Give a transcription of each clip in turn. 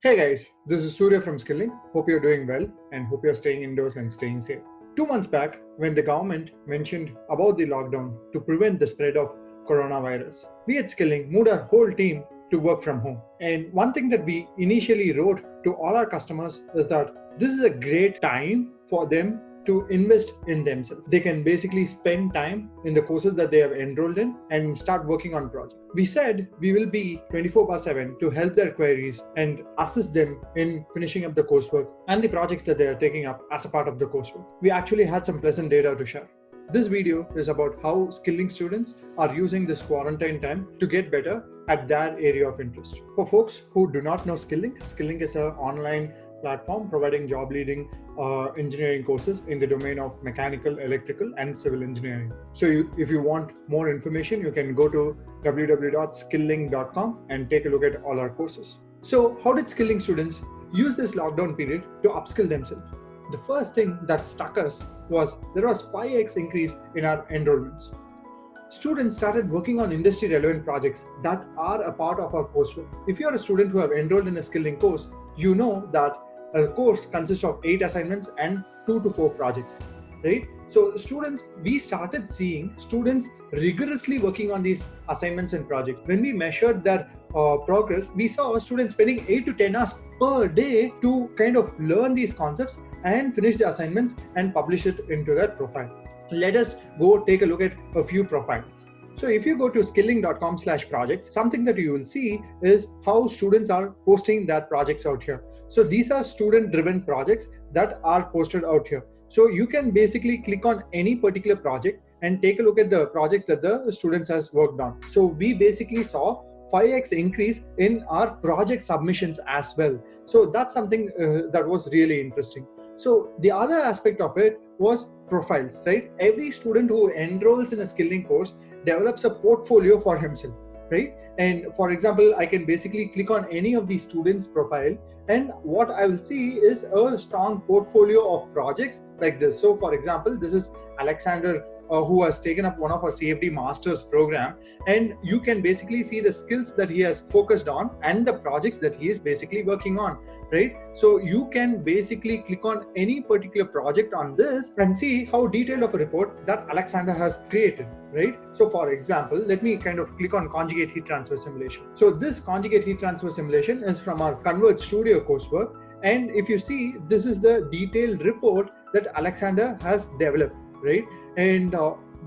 Hey guys, this is Surya from Skilling. Hope you're doing well and hope you're staying indoors and staying safe. 2 months back, when the government mentioned about the lockdown to prevent the spread of coronavirus, we at Skilling moved our whole team to work from home. And one thing that we initially wrote to all our customers is that this is a great time for them to invest in themselves. They can basically spend time in the courses that they have enrolled in and start working on projects. We said we will be 24/7 to help their queries and assist them in finishing up the coursework and the projects that they are taking up as a part of the coursework. We actually had some pleasant data to share. This video is about how Skilling students are using this quarantine time to get better at their area of interest. For folks who do not know Skilling, Skilling is an online platform providing job leading engineering courses in the domain of mechanical, electrical, and civil engineering. So if you want more information, you can go to www.skilling.com and take a look at all our courses. So how did Skilling students use this lockdown period to upskill themselves? The first thing that struck us was there was 5x increase in our enrollments. Students started working on industry relevant projects that are a part of our coursework. If you are a student who have enrolled in a Skilling course, you know that a course consists of 8 assignments and 2 to 4 projects, right? So we started seeing students rigorously working on these assignments and projects. When we measured their progress, we saw students spending 8 to 10 hours per day to kind of learn these concepts and finish the assignments and publish it into their profile. Let us go take a look at a few profiles. So if you go to skilling.com/projects, something that you will see is how students are posting their projects out here. So these are student-driven projects that are posted out here. So you can basically click on any particular project and take a look at the projects that the students has worked on. So we basically saw 5x increase in our project submissions as well. So that's something that was really interesting. So the other aspect of it was profiles, right? Every student who enrolls in a Skilling course develops a portfolio for himself, right? And for example, I can basically click on any of these students' profile, and what I will see is a strong portfolio of projects like this. So for example, this is Alexander who has taken up one of our CFD Masters program, and you can basically see the skills that he has focused on and the projects that he is basically working on, right? So you can basically click on any particular project on this and see how detailed of a report that Alexander has created, right? So for example, let me kind of click on conjugate heat transfer simulation. So this conjugate heat transfer simulation is from our Converge Studio coursework, and if you see, this is the detailed report that Alexander has developed, right? And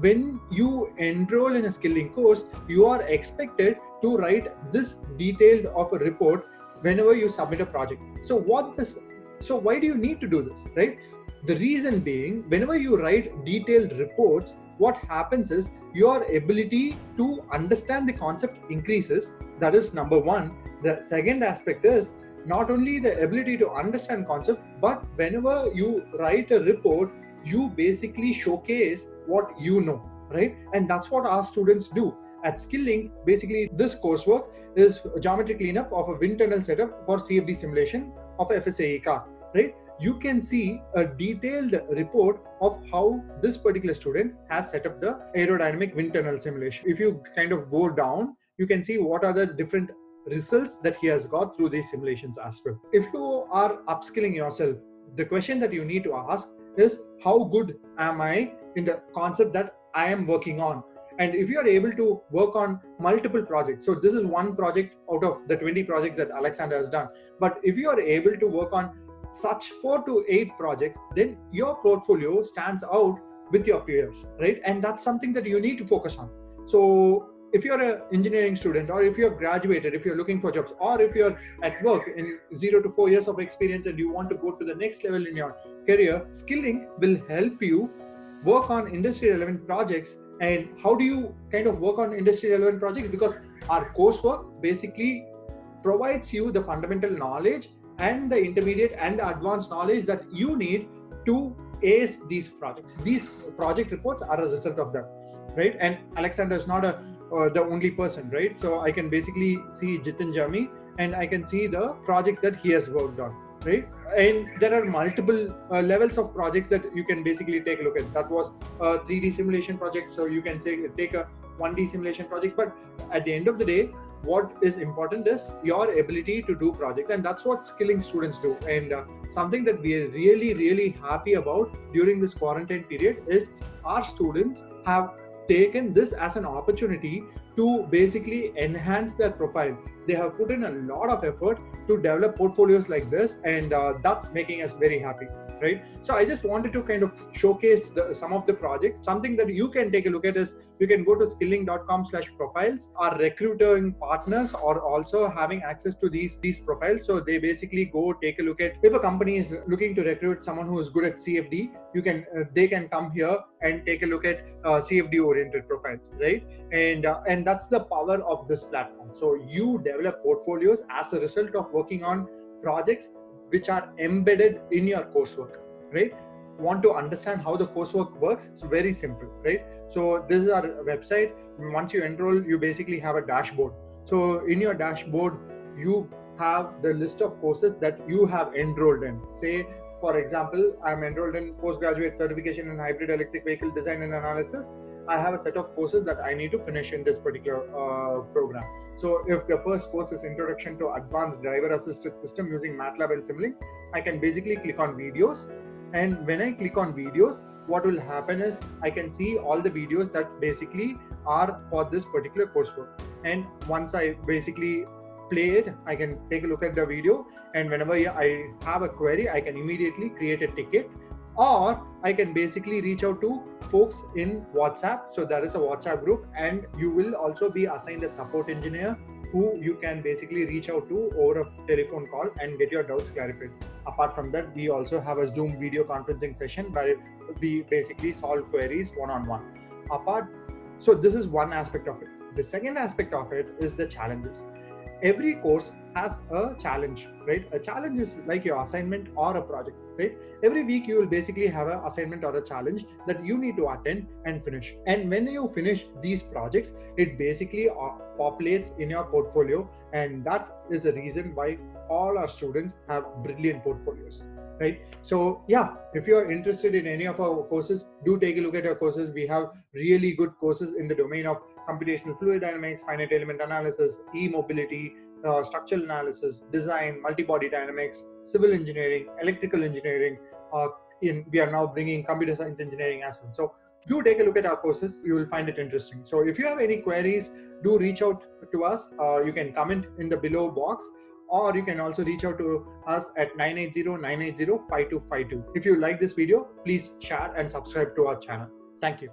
when you enroll in a Skilling course, you are expected to write this detailed of a report whenever you submit a project. So why do you need to do this, right? The reason being, whenever you write detailed reports, what happens is your ability to understand the concept increases. That is number one. The second aspect is not only the ability to understand concept, but whenever you write a report, you basically showcase what you know, right? And that's what our students do. At Skilling, basically this coursework is a geometry cleanup of a wind tunnel setup for CFD simulation of a FSAE car, right? You can see a detailed report of how this particular student has set up the aerodynamic wind tunnel simulation. If you kind of go down, you can see what are the different results that he has got through these simulations as well. If you are upskilling yourself, the question that you need to ask is, how good am I in the concept that I am working on? And if you are able to work on multiple projects, so this is one project out of the 20 projects that Alexander has done, but if you are able to work on such 4 to 8 projects, then your portfolio stands out with your peers, right? And that's something that you need to focus on. So if you're an engineering student, or if you have graduated, if you're looking for jobs, or if you're at work in 0 to 4 years of experience and you want to go to the next level in your career, Skilling will help you work on industry relevant projects. And how do you kind of work on industry relevant projects? Because our coursework basically provides you the fundamental knowledge and the intermediate and the advanced knowledge that you need to ace these projects. These project reports are a result of that, right? And Alexander is not the only person, right? So I can basically see Jitin Jami and I can see the projects that he has worked on, right? And there are multiple levels of projects that you can basically take a look at. That was a 3D simulation project, so you can take a 1D simulation project. But at the end of the day, what is important is your ability to do projects, and that's what skilling students do. And something that we are really happy about during this quarantine period is our students have taken this as an opportunity to basically enhance their profile. They have put in a lot of effort to develop portfolios like this, and that's making us very happy, right? So I just wanted to kind of showcase some of the projects. Something that you can take a look at is you can go to skilling.com/profiles. Our recruiting partners are also having access to these profiles. So they basically go take a look at, if a company is looking to recruit someone who is good at CFD, they can come here and take a look at CFD oriented profiles, right? And that's the power of this platform. So you develop portfolios as a result of working on projects which are embedded in your coursework, right? Want to understand how the coursework works? It's very simple, right? So this is our website. Once you enroll, you basically have a dashboard. So in your dashboard, you have the list of courses that you have enrolled in. Say, for example, I'm enrolled in postgraduate certification in hybrid electric vehicle design and analysis. I have a set of courses that I need to finish in this particular program. So if the first course is Introduction to Advanced Driver Assisted System using MATLAB and Simulink, I can basically click on videos. And when I click on videos, what will happen is I can see all the videos that basically are for this particular coursework. And once I basically play it, I can take a look at the video, and whenever I have a query, I can immediately create a ticket, or I can basically reach out to folks in WhatsApp. So there is a WhatsApp group, and you will also be assigned a support engineer who you can basically reach out to over a telephone call and get your doubts clarified. Apart from that, we also have a Zoom video conferencing session where we basically solve queries one-on-one. So this is one aspect of it. The second aspect of it is the challenges. Every course has a challenge, right? A challenge is like your assignment or a project, right? Every week you will basically have an assignment or a challenge that you need to attend and finish. And when you finish these projects, it basically populates in your portfolio. And that is the reason why all our students have brilliant portfolios, right? So yeah, if you're interested in any of our courses, do take a look at our courses. We have really good courses in the domain of computational fluid dynamics, finite element analysis, e-mobility, structural analysis, design, multi-body dynamics, civil engineering, electrical engineering. We are now bringing computer science engineering as well. So do take a look at our courses. You will find it interesting. So if you have any queries, do reach out to us. You can comment in the below box, or you can also reach out to us at 980-980-5252. If you like this video, please share and subscribe to our channel. Thank you.